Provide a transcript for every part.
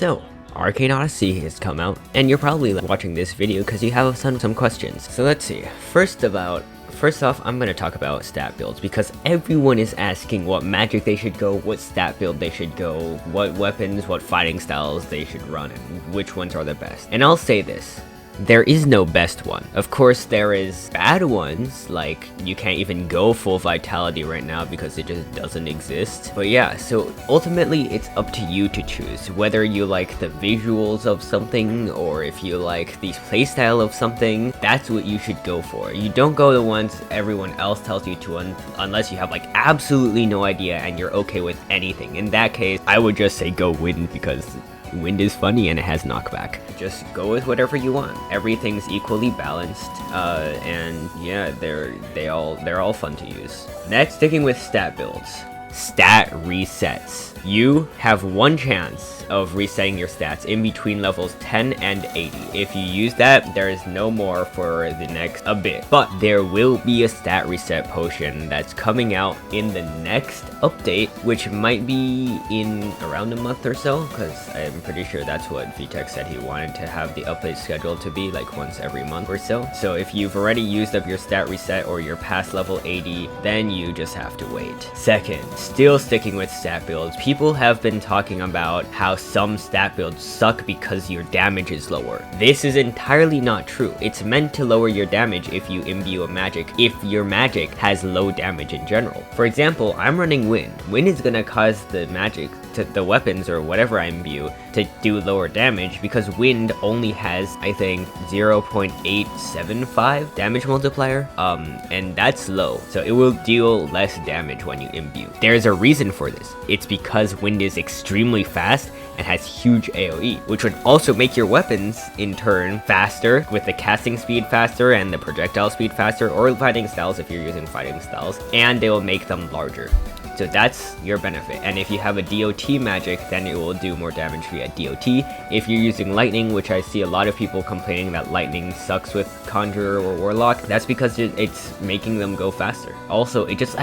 So, Arcane Odyssey has come out, and you're probably watching this video because you have some questions. So let's see. First off, I'm going to talk about stat builds because everyone is asking what magic they should go, what stat build they should go, what weapons, what fighting styles they should run, and which ones are the best. And I'll say this. There is no best one. Of course, there is bad ones, like you can't even go full vitality right now because it just doesn't exist. But yeah, so ultimately it's up to you to choose whether you like the visuals of something or if you like the playstyle of something. That's what you should go for. You don't go the ones everyone else tells you to unless you have like absolutely no idea and you're okay with anything. In that case, I would just say go wind because wind is funny and it has knockback. Just go with whatever you want. Everything's equally balanced, and yeah, they're all fun to use. Next, sticking with stat builds. Stat resets. You have one chance of resetting your stats in between levels 10 and 80. If you use that, there is no more for the next a bit. But there will be a stat reset potion that's coming out in the next update, which might be in around a month or so, because I'm pretty sure that's what VTech said he wanted to have the update schedule to be, like once every month or so. So if you've already used up your stat reset or you're past level 80, then you just have to wait. Second, still sticking with stat builds, people have been talking about how some stat builds suck because your damage is lower. This is entirely not true. It's meant to lower your damage if you imbue a magic, if your magic has low damage in general. For example, I'm running Wind. Wind is gonna cause the magic to the weapons or whatever I imbue to do lower damage because Wind only has, I think, 0.875 damage multiplier, and that's low, so it will deal less damage when you imbue. There's a reason for this. It's because Wind is extremely fast and has huge AoE, which would also make your weapons in turn faster with the casting speed faster and the projectile speed faster, or fighting styles if you're using fighting styles, and they will make them larger. So that's your benefit. And if you have a DOT magic, then it will do more damage via DOT. If you're using lightning, which I see a lot of people complaining that lightning sucks with Conjurer or Warlock, that's because it's making them go faster. Also, it just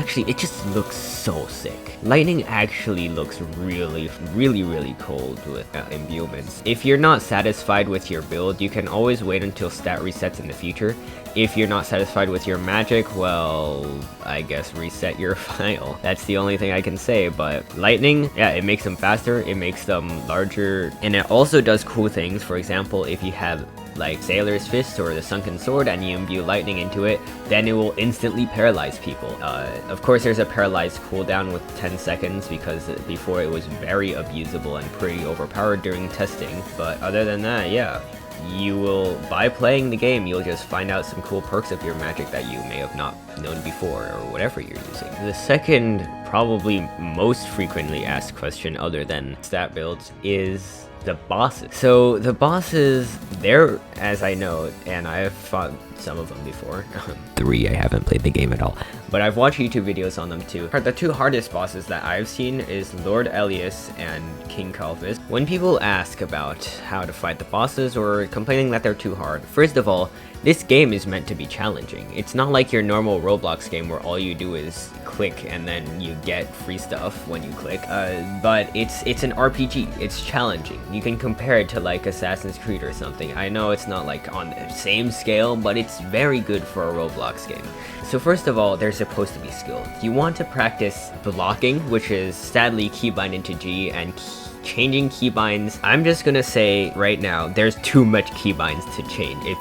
looks so sick. Lightning actually looks really cold with imbuements. If you're not satisfied with your build, you can always wait until stat resets in the future. If you're not satisfied with your magic, well, I guess reset your file. That's the only thing I can say, but lightning, yeah, it makes them faster, it makes them larger, and it also does cool things. For example, if you have like Sailor's Fist or the Sunken Sword and you imbue lightning into it, then it will instantly paralyze people. Of course, there's a paralyzed cooldown with 10 seconds because before it was very abusable and pretty overpowered during testing, but other than that, yeah. You will, by playing the game, you'll just find out some cool perks of your magic that you may have not known before or whatever you're using. The second, probably most frequently asked question other than stat builds is the bosses. So the bosses, they're, as I know, and I have fought some of them before. 3, I haven't played the game at all, but I've watched YouTube videos on them too. The two hardest bosses that I've seen is Lord Elias and King Calvis. When people ask about how to fight the bosses or complaining that they're too hard, first of all, this game is meant to be challenging. It's not like your normal Roblox game where all you do is click and then you get free stuff when you click, but it's an RPG. It's challenging. You can compare it to like Assassin's Creed or something. I know it's not like on the same scale, but it's very good for a Roblox game. So first of all, they're supposed to be skilled. You want to practice blocking, which is sadly keybind into G, and changing keybinds. I'm just gonna say right now, there's too much keybinds to change. If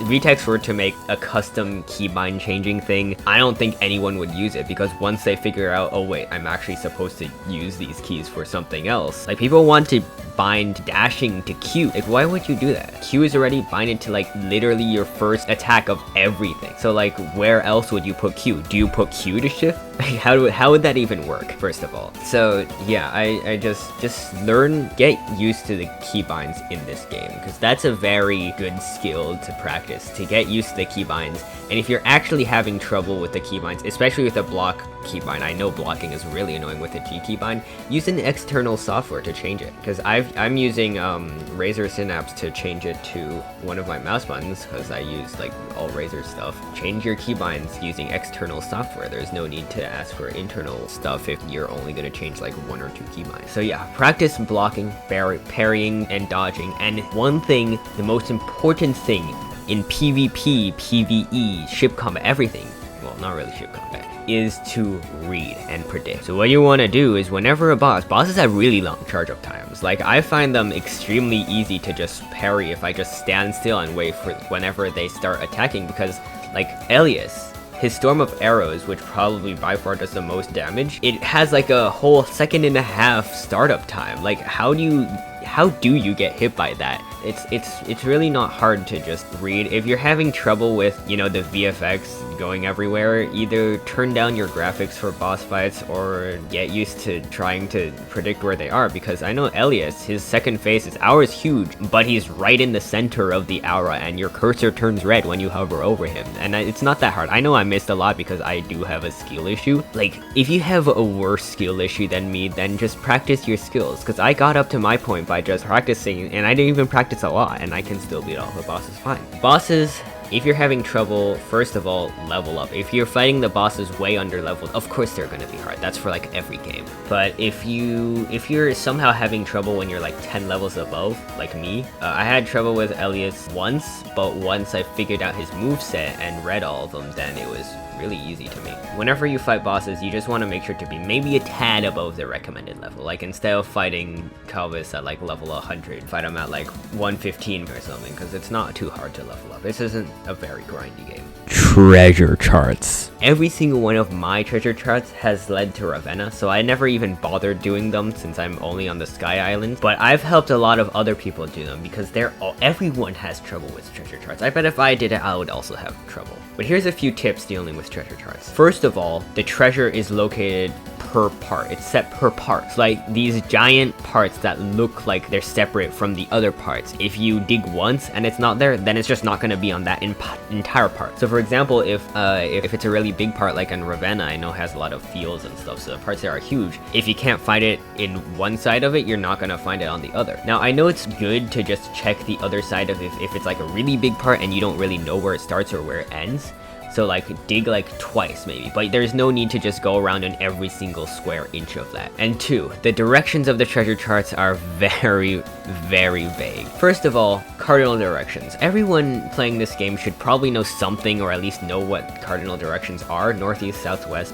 VTech were to make a custom keybind changing thing, I don't think anyone would use it, because once they figure out, oh wait, I'm actually supposed to use these keys for something else. Like, people want to bind dashing to Q. Like, why would you do that? Q is already binded to like literally your first attack of everything. So like, where else would you put Q? Do you put Q to shift? How would that even work, first of all? So yeah, I just get used to the keybinds in this game, because that's a very good skill to practice, to get used to the keybinds. And if you're actually having trouble with the keybinds, especially with the block keybind. I know blocking is really annoying with a G keybind. Use an external software to change it, because I'm using Razer Synapse to change it to one of my mouse buttons, because I use like all Razer stuff. Change your keybinds using external software. There's no need to ask for internal stuff if you're only going to change like 1 or 2 keybinds. So yeah, practice blocking, parrying, and dodging. And one thing, the most important thing in PvP, PvE, ship combat, everything, well, not really ship combat, is to read and predict. So what you want to do is whenever bosses have really long charge up times. Like I find them extremely easy to just parry if I just stand still and wait for whenever they start attacking, because like Elias, his storm of arrows, which probably by far does the most damage, it has like a whole 1.5 second startup time. Like how do you get hit by that? It's really not hard to just read. If you're having trouble with, you know, the VFX going everywhere, either turn down your graphics for boss fights or get used to trying to predict where they are, because I know Elias, his second phase, his aura is huge, but he's right in the center of the aura and your cursor turns red when you hover over him, and it's not that hard. I know I missed a lot because I do have a skill issue. Like, if you have a worse skill issue than me, then just practice your skills, because I got up to my point by just practicing, and I didn't even practice a lot, and I can still beat all the bosses fine. Bosses, if you're having trouble, first of all, level up. If you're fighting the bosses way under leveled, of course they're gonna be hard. That's for like every game. But if you're somehow having trouble when you're like 10 levels above, like me, I had trouble with Elias once, but once I figured out his moveset and read all of them, then it was really easy to me. Whenever you fight bosses, you just want to make sure to be maybe a tad above the recommended level. Like instead of fighting Calvis at like level 100, fight him at like 115 or something, because it's not too hard to level up. This isn't a very grindy game. Treasure charts. Every single one of my treasure charts has led to Ravenna, so I never even bothered doing them since I'm only on the Sky Island. But I've helped a lot of other people do them because everyone has trouble with treasure charts. I bet if I did it, I would also have trouble. But here's a few tips dealing with treasure charts. First of all, the treasure is located per part. It's set per part. So like these giant parts that look like they're separate from the other parts. If you dig once and it's not there, then it's just not going to be on that entire part. So for example, if it's a really big part like in Ravenna, I know has a lot of fields and stuff, so the parts there are huge. If you can't find it in one side of it, you're not going to find it on the other. Now I know it's good to just check the other side of if it's like a really big part and you don't really know where it starts or where it ends. So like dig like twice maybe, but there's no need to just go around in every single square inch of that. And 2, the directions of the treasure charts are very, very vague. First of all, cardinal directions. Everyone playing this game should probably know something, or at least know what cardinal directions are: northeast, southwest.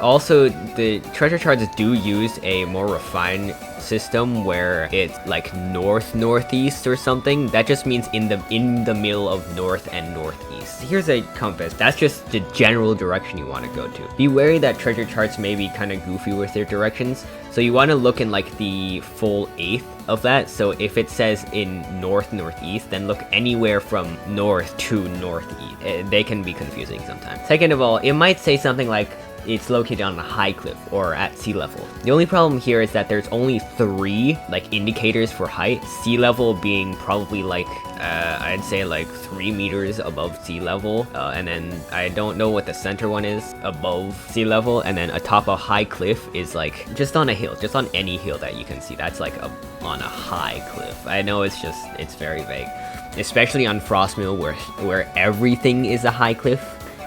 Also, the treasure charts do use a more refined system where it's like northeast or something. That just means in the middle of north and northeast. Here's a compass. That's just the general direction you want to go to. Be wary that treasure charts may be kind of goofy with their directions, so you want to look in like the full 1/8 of that. So if it says in northeast, then look anywhere from north to northeast. They can be confusing sometimes. Second of all, it might say something like it's located on a high cliff or at sea level. The only problem here is that there's only 3 like indicators for height, sea level being probably like I'd say like 3 meters above sea level, and then I don't know what the center one is above sea level, and then atop a high cliff is like just on a hill, just on any hill that you can see. That's like on a high cliff. I know it's very vague, especially on Frostmill where everything is a high cliff.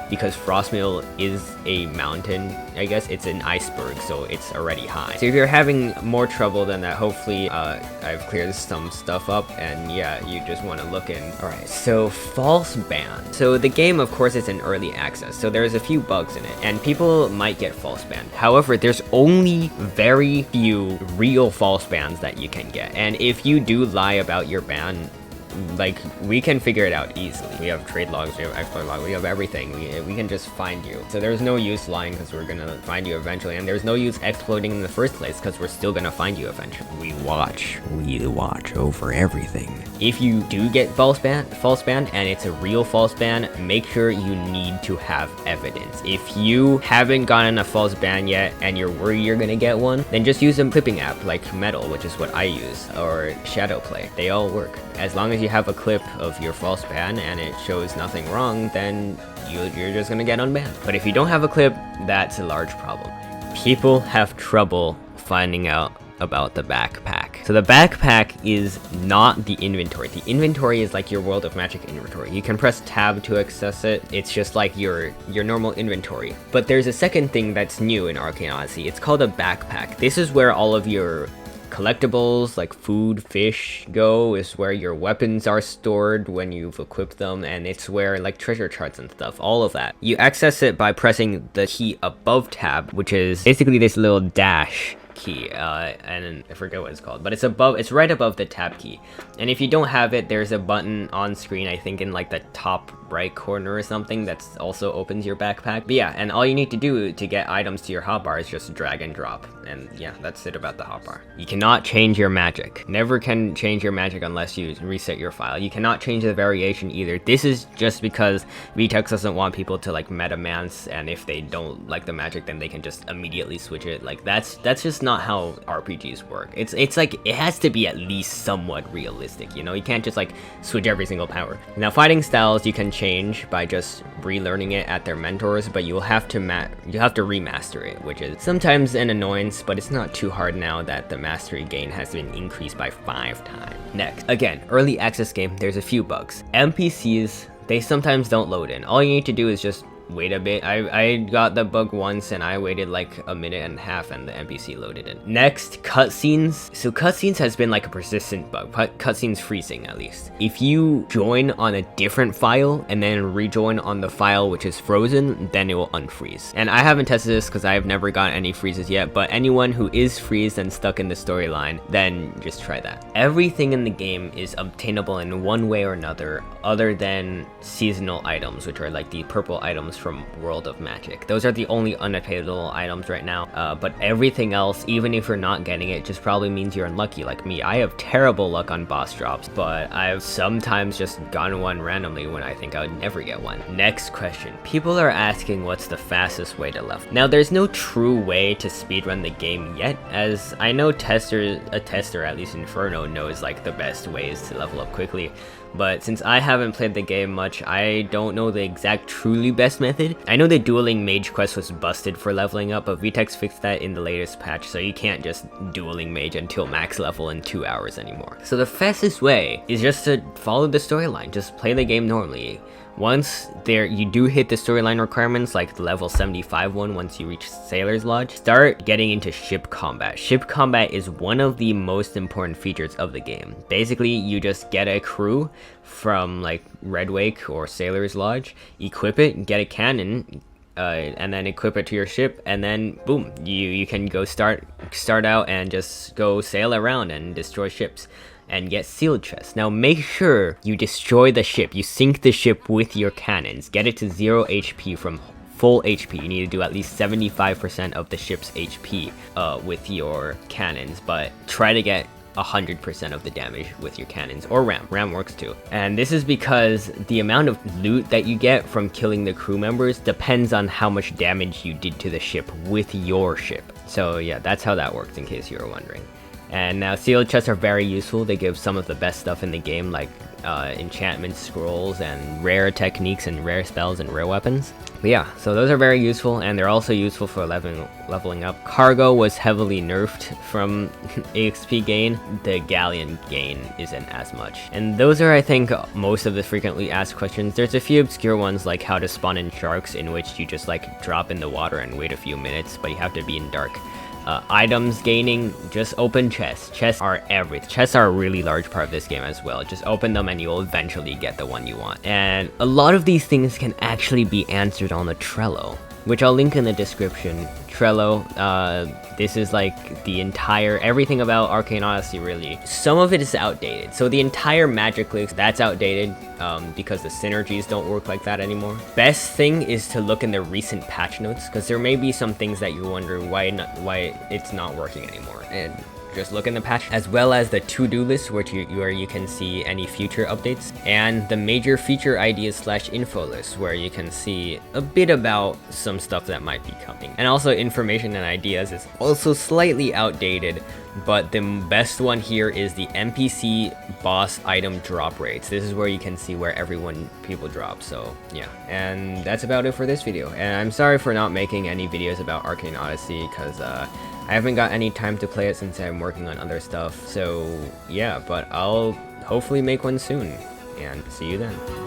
Because Frostmill is a mountain, I guess it's an iceberg, so it's already high. So if you're having more trouble than that, hopefully I've cleared some stuff up, and yeah, you just want to look in. Alright, so false ban. So the game, of course, is in early access, so there's a few bugs in it, and people might get false banned. However, there's only very few real false bans that you can get, and if you do lie about your ban, like, we can figure it out easily. We have trade logs, we have exploit logs, we have everything. We can just find you. So there's no use lying because we're gonna find you eventually, and there's no use exploiting in the first place because we're still gonna find you eventually. We watch over everything. If you do get false banned, and it's a real false ban, make sure you need to have evidence. If you haven't gotten a false ban yet and you're worried you're gonna get one, then just use a clipping app like Metal, which is what I use, or Shadowplay. They all work. As long as you you have a clip of your false ban and it shows nothing wrong, then you're just gonna get unbanned. But if you don't have a clip, that's a large problem. People have trouble finding out about the backpack. So the backpack is not the inventory. The inventory is like your World of Magic inventory. You can press tab to access it. It's just like your normal inventory. But there's a second thing that's new in Arcane Odyssey. It's called a backpack. This is where all of your collectibles like food, fish go. Is where your weapons are stored when you've equipped them, and it's where like treasure charts and stuff, all of that. You access it by pressing the key above tab, which is basically this little dash key, and I forget what it's called, but it's right above the tab key. And if you don't have it, there's a button on screen, I think in like the top right corner or something, that's also opens your backpack. But yeah, and all you need to do to get items to your hotbar is just drag and drop. And yeah, that's it about the hotbar. You cannot change your magic. Never can change your magic unless you reset your file. You cannot change the variation either. This is just because VTEX doesn't want people to like metamance, and if they don't like the magic, then they can just immediately switch it. Like that's just not how RPGs work. It's like it has to be at least somewhat realistic, you know? You can't just like switch every single power. Now fighting styles you can change by just relearning it at their mentors, but you'll have to remaster it, which is sometimes an annoyance, but it's not too hard now that the mastery gain has been increased by 5 times. Next, again, early access game, there's a few bugs. NPCs, they sometimes don't load in. All you need to do is just wait a bit. I got the bug once and I waited like a minute and a half and the NPC loaded in. Next, cutscenes. So cutscenes has been like a persistent bug, cutscenes freezing at least. If you join on a different file and then rejoin on the file which is frozen, then it will unfreeze. And I haven't tested this because I have never gotten any freezes yet, but anyone who is freezed and stuck in the storyline, then just try that. Everything in the game is obtainable in one way or another, other than seasonal items, which are like the purple items from World of Magic. Those are the only unobtainable items right now, but everything else, even if you're not getting it, just probably means you're unlucky. Like me, I have terrible luck on boss drops, but I've sometimes just gotten one randomly when I think I would never get one. Next question. People are asking what's the fastest way to level. Now there's no true way to speedrun the game yet, as I know a tester, at least Inferno, knows like the best ways to level up quickly. But since I haven't played the game much, I don't know the exact truly best method. I know the dueling mage quest was busted for leveling up, but VTEX fixed that in the latest patch, so you can't just dueling mage until max level in 2 hours anymore. So the fastest way is just to follow the storyline, just play the game normally. Once you do hit the storyline requirements, like the level 75 one, once you reach Sailor's Lodge, start getting into ship combat. Ship combat is one of the most important features of the game. Basically, you just get a crew from like Red Wake or Sailor's Lodge, equip it, get a cannon, and then equip it to your ship, and then boom, you can go start out and just go sail around and destroy ships and get sealed chests. Now make sure you destroy the ship, you sink the ship with your cannons, get it to 0 HP from full HP. You need to do at least 75% of the ship's HP with your cannons, but try to get 100% of the damage with your cannons, or ram. Ram works too. And this is because the amount of loot that you get from killing the crew members depends on how much damage you did to the ship with your ship. So yeah, that's how that works, in case you were wondering. And now sealed chests are very useful. They give some of the best stuff in the game, like enchantment scrolls and rare techniques and rare spells and rare weapons. But yeah, so those are very useful, and they're also useful for leveling up. Cargo was heavily nerfed from EXP gain. The galleon gain isn't as much. And those are, I think, most of the frequently asked questions. There's a few obscure ones, like how to spawn in sharks, in which you just like drop in the water and wait a few minutes, but you have to be in dark. Items gaining, just open chests. Chests are everything. Chests are a really large part of this game as well. Just open them and you'll eventually get the one you want. And a lot of these things can actually be answered on the Trello, which I'll link in the description. Trello, this is like the entire, everything about Arcane Odyssey really. Some of it is outdated. So the entire Magic List, that's outdated because the synergies don't work like that anymore. Best thing is to look in the recent patch notes, because there may be some things that you wonder why it's not working anymore. And just look in the patch, as well as the to-do list where you can see any future updates, and the major feature ideas / info list where you can see a bit about some stuff that might be coming. And also information and ideas is also slightly outdated, but the best one here is the NPC boss item drop rates. This is where you can see where people drop. So yeah, and that's about it for this video. And I'm sorry for not making any videos about Arcane Odyssey, because I haven't got any time to play it since I'm working on other stuff. So yeah, but I'll hopefully make one soon, and see you then.